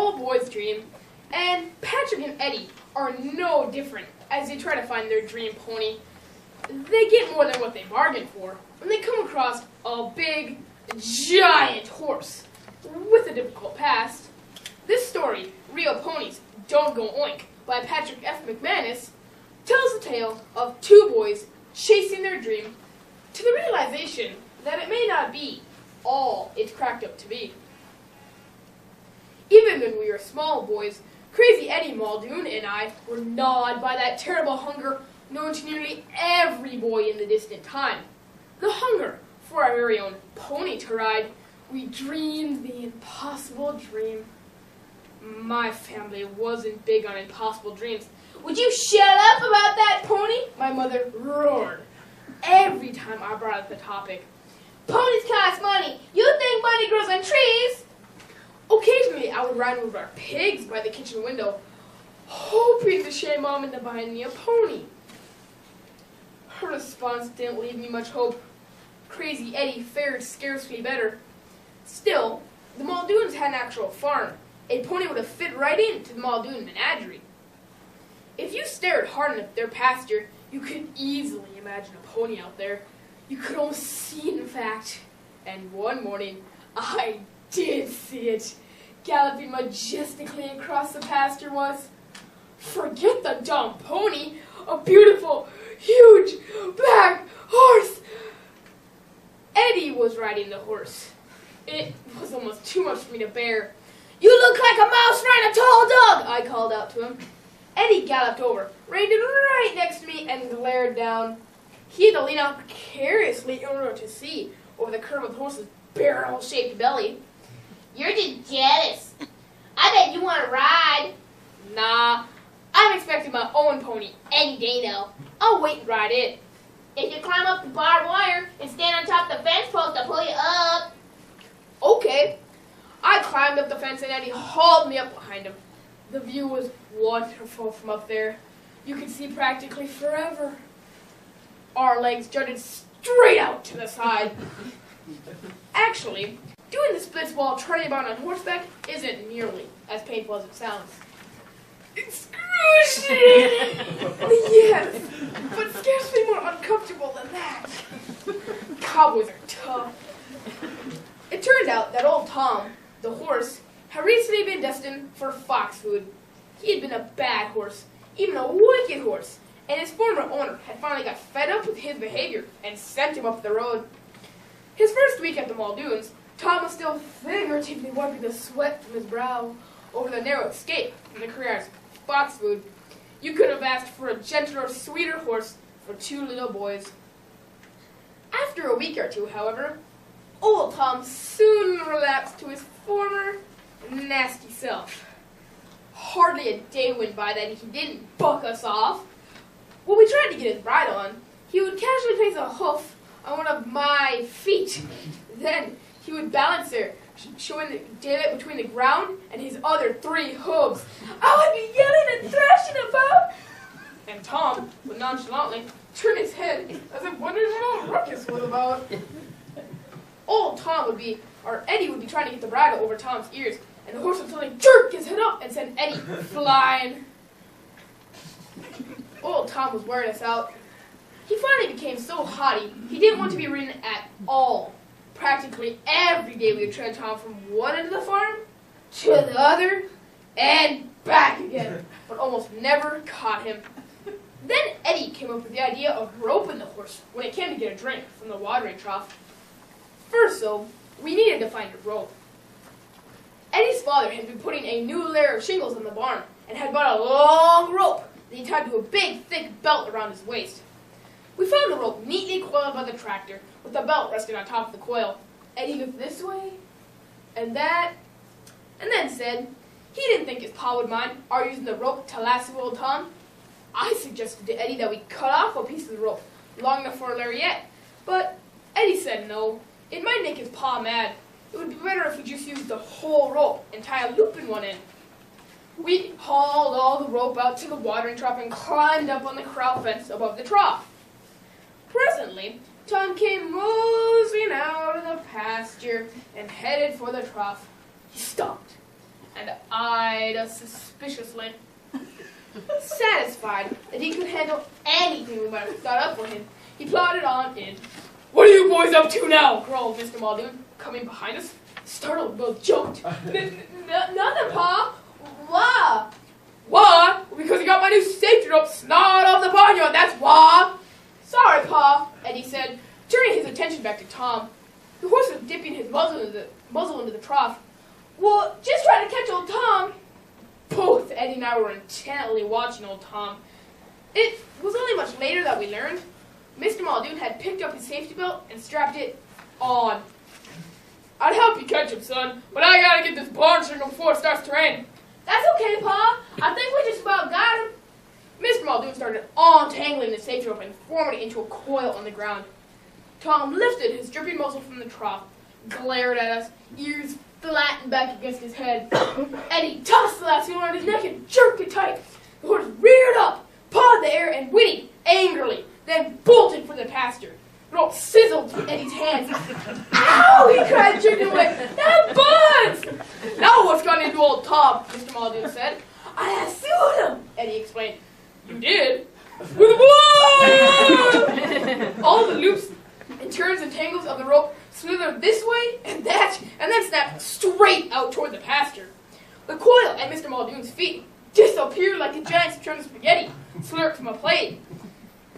all boy's dream, and Patrick and Eddie are no different as they try to find their dream pony. They get more than what they bargained for when they come across a big, giant horse with a difficult past. This story, Real Ponies Don't Go Oink, by Patrick F. McManus, tells the tale of two boys chasing their dream to the realization that it may not be all it's cracked up to be. Even when we were small boys, Crazy Eddie Muldoon and I were gnawed by that terrible hunger known to nearly every boy in the distant time. The hunger for our very own pony to ride. We dreamed the impossible dream. My family wasn't big on impossible dreams. Would you shut up about that pony? My mother roared every time I brought up the topic. Ponies cost money. You think money grows on trees? Occasionally, I would ride over our pigs by the kitchen window, hoping to shame Mom into buying me a pony. Her response didn't leave me much hope. Crazy Eddie fared scarcely better. Still, the Muldoons had an actual farm. A pony would have fit right into the Muldoon menagerie. If you stared hard enough at their pasture, you could easily imagine a pony out there. You could almost see it, in fact. And one morning, I did see it. Galloping majestically across the pasture was, forget the dumb pony, a beautiful, huge, black horse. Eddie was riding the horse. It was almost too much for me to bear. You look like a mouse riding a tall dog, I called out to him. Eddie galloped over, reined in right next to me, and glared down. He had to lean out precariously in order to see over the curve of the horse's barrel-shaped belly. You're just jealous. I bet you want to ride. Nah, I'm expecting my own pony any day now. I'll wait and ride it. If you climb up the barbed wire and stand on top of the fence post, I'll pull you up. Okay. I climbed up the fence and Eddie hauled me up behind him. The view was wonderful from up there. You could see practically forever. Our legs jutted straight out to the side. Actually, doing the splits while turning about on horseback isn't nearly as painful as it sounds. Excruciating! Yes, but scarcely more uncomfortable than that. Cowboys are tough. It turned out that old Tom, the horse, had recently been destined for fox food. He had been a bad horse, even a wicked horse, and his former owner had finally got fed up with his behavior and sent him up the road. His first week at the Muldoons, Tom was still figuratively wiping the sweat from his brow over the narrow escape from the career as fox food. You could have asked for a gentler, sweeter horse for two little boys. After a week or two, however, old Tom soon relapsed to his former nasty self. Hardly a day went by that he didn't buck us off. When we tried to get his bridle on, he would casually place a hoof on one of my feet. Then he would balance there, showing the daylight between the ground and his other three hooves. I would be yelling and thrashing about, and Tom would nonchalantly turn his head as if wondering what all ruckus was about. Old Tom would be, or Eddie would be trying to get the bridle over Tom's ears, and the horse would suddenly jerk his head up and send Eddie flying. Old Tom was wearing us out. He finally became so haughty, he didn't want to be ridden at all. Practically every day we would tread Tom from one end of the farm to the other and back again, but almost never caught him. Then Eddie came up with the idea of roping the horse when it came to get a drink from the watering trough. First, though, we needed to find a rope. Eddie's father had been putting a new layer of shingles on the barn and had bought a long rope that he tied to a big, thick belt around his waist. We found the rope neatly coiled by the tractor, with the belt resting on top of the coil. Eddie looked this way and that, and then said he didn't think his pa would mind our using the rope to lasso old Tom. I suggested to Eddie that we cut off a piece of the rope long enough for a lariat, but Eddie said no. It might make his pa mad. It would be better if we just used the whole rope and tie a loop in one end. We hauled all the rope out to the watering trough and climbed up on the corral fence above the trough. Presently, Tom came moseying out of the pasture and headed for the trough. He stopped, and I eyed us suspiciously. Satisfied that he could handle anything we might have got up for him, he plodded on in. "What are you boys up to now?" growled Mr. Muldoon, coming behind us. Startled, both jumped. "Nothing, Pa. Why?" "Why? Because you got my new safety rope snarled off the barnyard, that's why." "Sorry, Pa," Eddie said, turning his attention back to Tom. The horse was dipping his muzzle into the trough. "Well, just trying to catch old Tom." Both Eddie and I were intently watching old Tom. It was only much later that we learned Mr. Muldoon had picked up his safety belt and strapped it on. "I'd help you catch him, son, but I gotta get this barn shingle before it starts to rain." "That's okay, Pa. I think we just about got him." Mr. Muldoon started untangling the safety rope and forming it into a coil on the ground. Tom lifted his dripping muzzle from the trough, glared at us, ears flattened back against his head. Eddie tossed the lasso around his neck and jerked it tight. The horse reared up, pawed the air, and whinnied angrily, then bolted for the pasture. The rope sizzled through Eddie's hands. "Ow!" he cried, jerking away. "That burns!" "Now what's gone into old Tom?" Mr. Muldoon said. "I lassoed him," Eddie explained. "You did?" "With a whoop!" All the loops and turns and tangles of the rope slithered this way and that, and then snapped straight out toward the pasture. The coil at Mr. Muldoon's feet disappeared like a giant chunk of spaghetti slurped from a plate.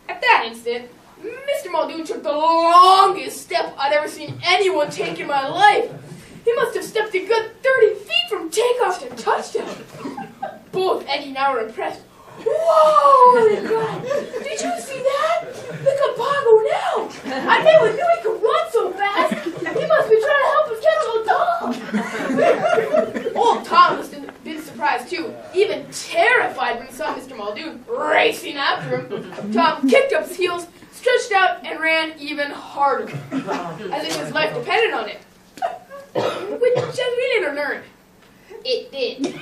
At that instant, Mr. Muldoon took the longest step I'd ever seen anyone take in my life. He must have stepped a good 30 feet from takeoff to touchdown. Both Eddie and I were impressed. "Whoa!" they cried. "Did you see that? Look at Pago now! I never knew he could run so fast! He must be trying to help us catch old Tom!" Old Tom must have been surprised too, even terrified when he saw Mr. Muldoon racing after him. Tom kicked up his heels, stretched out, and ran even harder, as if his life depended on it. Which, as we later learned, it did.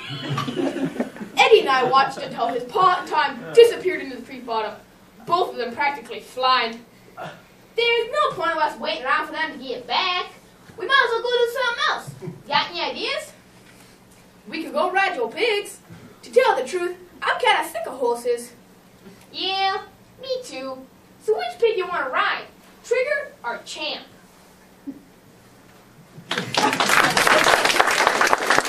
Eddie and I watched until his paw time disappeared into the creek bottom, both of them practically flying. "There's no point of us waiting around for them to get back. We might as well go do something else. Got any ideas?" "We could go ride your pigs. To tell the truth, I'm kind of sick of horses." "Yeah, me too. So which pig you want to ride, Trigger or Champ?"